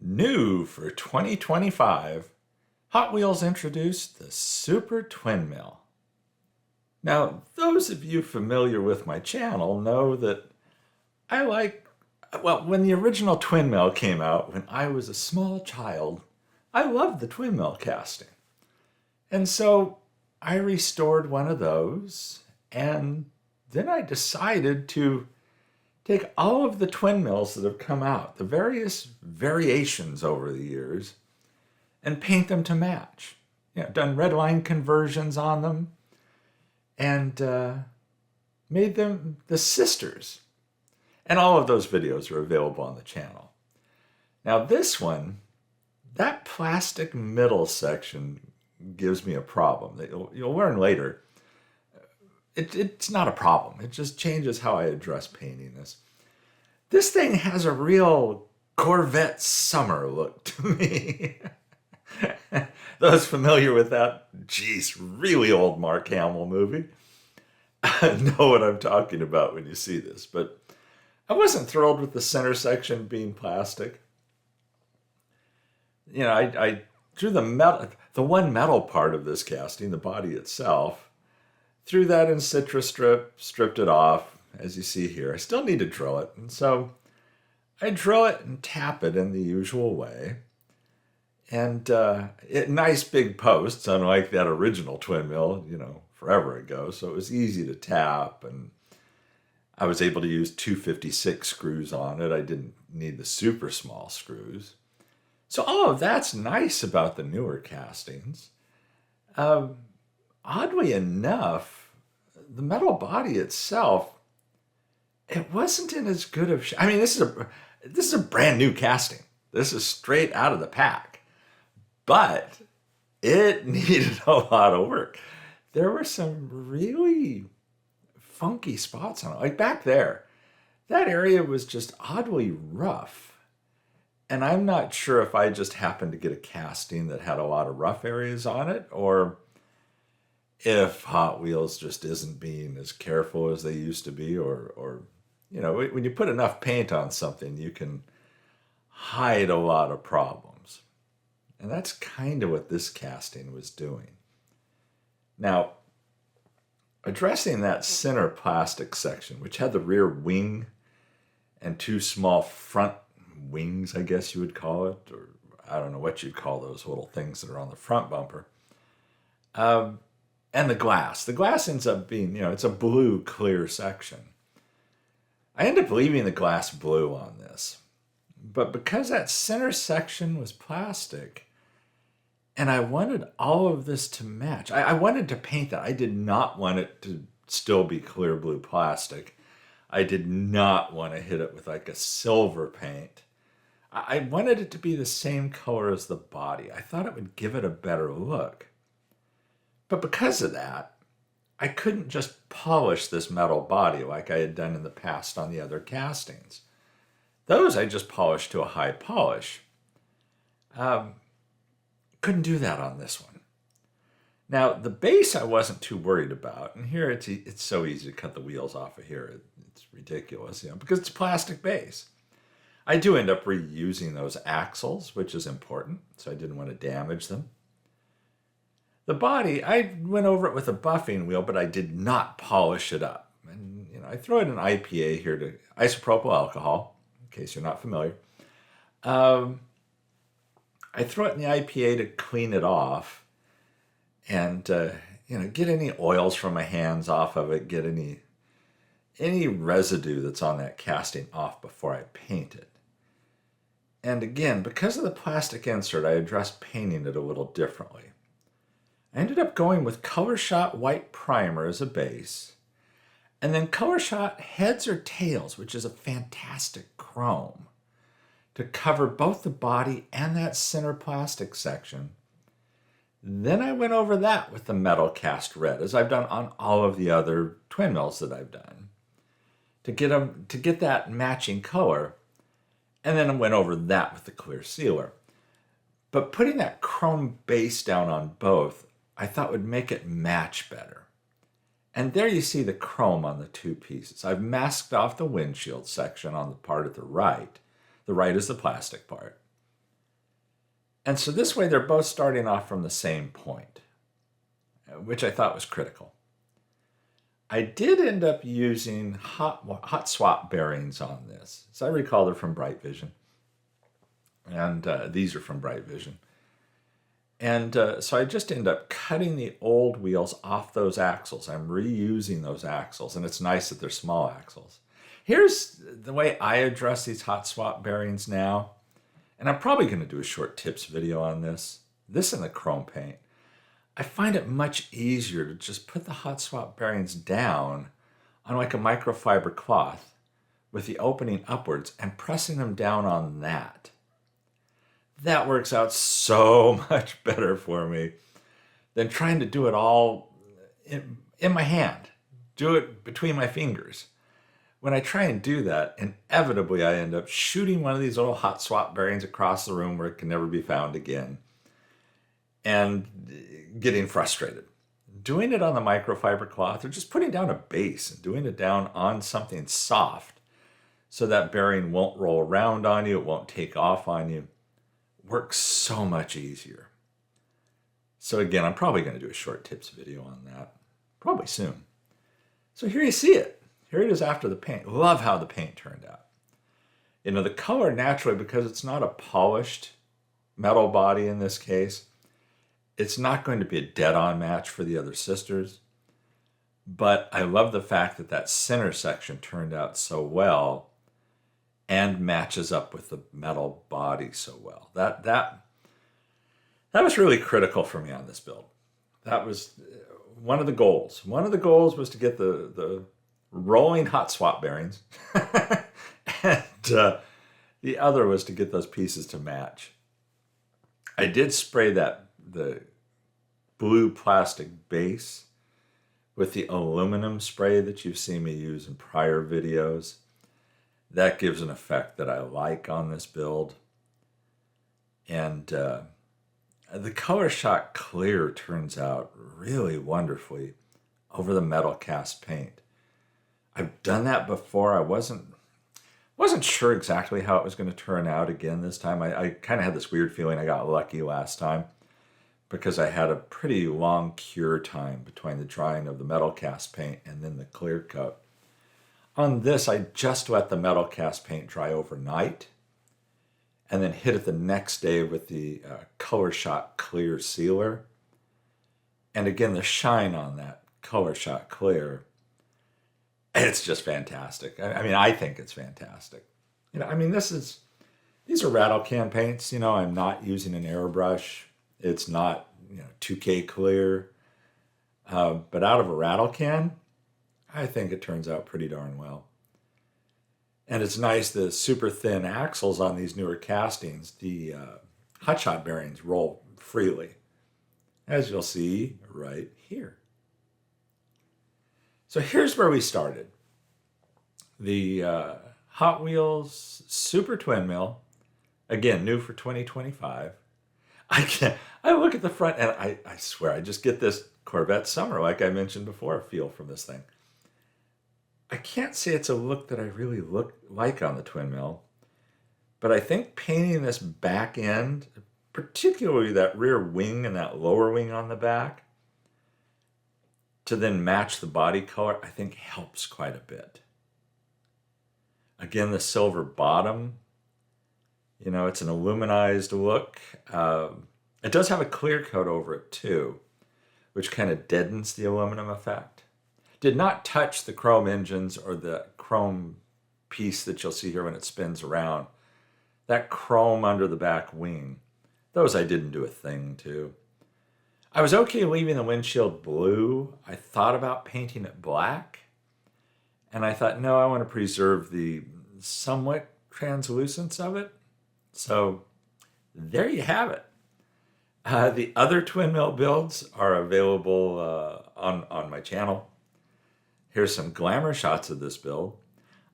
New for 2025, Hot Wheels introduced the Super Twin Mill. Now, those of you familiar with my channel know that when the original Twin Mill came out when I was a small child, I loved the Twin Mill casting. And so I restored one of those, and then I decided to take all of the twin mills that have come out, the various variations over the years, and paint them to match. Done red line conversions on them, and made them the sisters. And all of those videos are available on the channel. Now this one, that plastic middle section gives me a problem. You'll learn later. It's not a problem. It just changes how I address painting this. This thing has a real Corvette summer look to me. Those familiar with that, really old Mark Hamill movie know what I'm talking about when you see this. But I wasn't thrilled with the center section being plastic. I drew the one metal part of this casting, the body itself, threw that in citrus strip, stripped it off, as you see here. I still need to drill it, and so I drill it and tap it in the usual way. And nice big posts, unlike that original twin mill, forever ago. So it was easy to tap, and I was able to use 256 screws on it. I didn't need the super small screws. So all of that's nice about the newer castings. Oddly enough, the metal body itself, it wasn't in as good of shape. I mean, this is a brand new casting. This is straight out of the pack. But it needed a lot of work. There were some really funky spots on it. Like back there, that area was just oddly rough. And I'm not sure if I just happened to get a casting that had a lot of rough areas on it, or if Hot Wheels just isn't being as careful as they used to be, or when you put enough paint on something, you can hide a lot of problems. And that's kind of what this casting was doing. Now, addressing that center plastic section, which had the rear wing and two small front wings, I guess you would call it, or I don't know what you'd call those little things that are on the front bumper. And the glass. The glass ends up being, it's a blue clear section. I end up leaving the glass blue on this. But because that center section was plastic, and I wanted all of this to match, I wanted to paint that. I did not want it to still be clear blue plastic. I did not want to hit it with like a silver paint. I wanted it to be the same color as the body. I thought it would give it a better look. But because of that, I couldn't just polish this metal body like I had done in the past on the other castings. Those I just polished to a high polish. Couldn't do that on this one. Now, the base I wasn't too worried about. And here it's so easy to cut the wheels off of here. It's ridiculous, because it's a plastic base. I do end up reusing those axles, which is important, so I didn't want to damage them. The body, I went over it with a buffing wheel, but I did not polish it up. And, I throw in an IPA here to isopropyl alcohol, in case you're not familiar. I throw it in the IPA to clean it off and, get any oils from my hands off of it, get any residue that's on that casting off before I paint it. And again, because of the plastic insert, I addressed painting it a little differently. I ended up going with Color Shot white primer as a base, and then Color Shot heads or tails, which is a fantastic chrome, to cover both the body and that center plastic section. Then I went over that with the metal cast red, as I've done on all of the other twin mills that I've done, to get that matching color. And then I went over that with the clear sealer. But putting that chrome base down on both, I thought would make it match better. And there you see the chrome on the two pieces. I've masked off the windshield section on the part at the right. The right is the plastic part. And so this way they're both starting off from the same point, which I thought was critical. I did end up using hot swap bearings on this. As I recall, they're from Bright Vision. And these are from Bright Vision. And so I just end up cutting the old wheels off those axles. I'm reusing those axles, and it's nice that they're small axles. Here's the way I address these hot swap bearings now. And I'm probably going to do a short tips video on this. This and the chrome paint. I find it much easier to just put the hot swap bearings down on like a microfiber cloth with the opening upwards and pressing them down on that. That works out so much better for me than trying to do it all in my hand. Do it between my fingers. When I try and do that, inevitably I end up shooting one of these little hot swap bearings across the room where it can never be found again and getting frustrated. Doing it on the microfiber cloth or just putting down a base and doing it down on something soft so that bearing won't roll around on you, it won't take off on you, works so much easier. So again, I'm probably going to do a short tips video on that, probably soon. So here you see it. Here it is after the paint. Love how the paint turned out. You know, the color naturally, because it's not a polished metal body in this case, it's not going to be a dead-on match for the other sisters. But I love the fact that that center section turned out so well and matches up with the metal body so well. That was really critical for me on this build. That was one of the goals. One of the goals was to get the rolling hot swap bearings, and the other was to get those pieces to match. I did spray the blue plastic base with the aluminum spray that you've seen me use in prior videos. That gives an effect that I like on this build. And the color shot clear turns out really wonderfully over the metal cast paint. I've done that before. I wasn't sure exactly how it was going to turn out again this time. I kind of had this weird feeling I got lucky last time because I had a pretty long cure time between the drying of the metal cast paint and then the clear coat. On this, I just let the metal cast paint dry overnight and then hit it the next day with the Color Shot Clear Sealer. And again, the shine on that Color Shot Clear, it's just fantastic. I mean, I think it's fantastic. You know, I mean, these are rattle can paints. You know, I'm not using an airbrush. It's not, 2K clear. But out of a rattle can, I think it turns out pretty darn well. And it's nice, the super thin axles on these newer castings, the hotshot bearings roll freely, as you'll see right here. So here's where we started. The Hot Wheels Super Twin Mill, again, new for 2025. I look at the front and I swear, I just get this Corvette summer, like I mentioned before, feel from this thing. I can't say it's a look that I really like on the Twin Mill, but I think painting this back end, particularly that rear wing and that lower wing on the back, to then match the body color, I think helps quite a bit. Again, the silver bottom, it's an aluminized look. It does have a clear coat over it too, which kind of deadens the aluminum effect. Did not touch the chrome engines or the chrome piece that you'll see here when it spins around. That chrome under the back wing, those I didn't do a thing to. I was okay leaving the windshield blue. I thought about painting it black. And I thought, no, I want to preserve the somewhat translucence of it. So there you have it. The other Twin Mill builds are available on my channel. Here's some glamour shots of this build.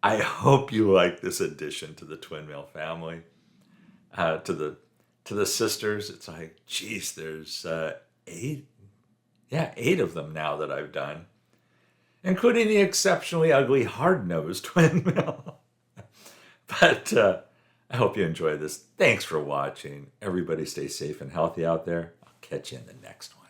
I hope you like this addition to the Twin Mill family. To the sisters, it's like, geez, there's 8 of them now that I've done, including the exceptionally ugly hard-nosed Twin Mill. But I hope you enjoyed this. Thanks for watching. Everybody stay safe and healthy out there. I'll catch you in the next one.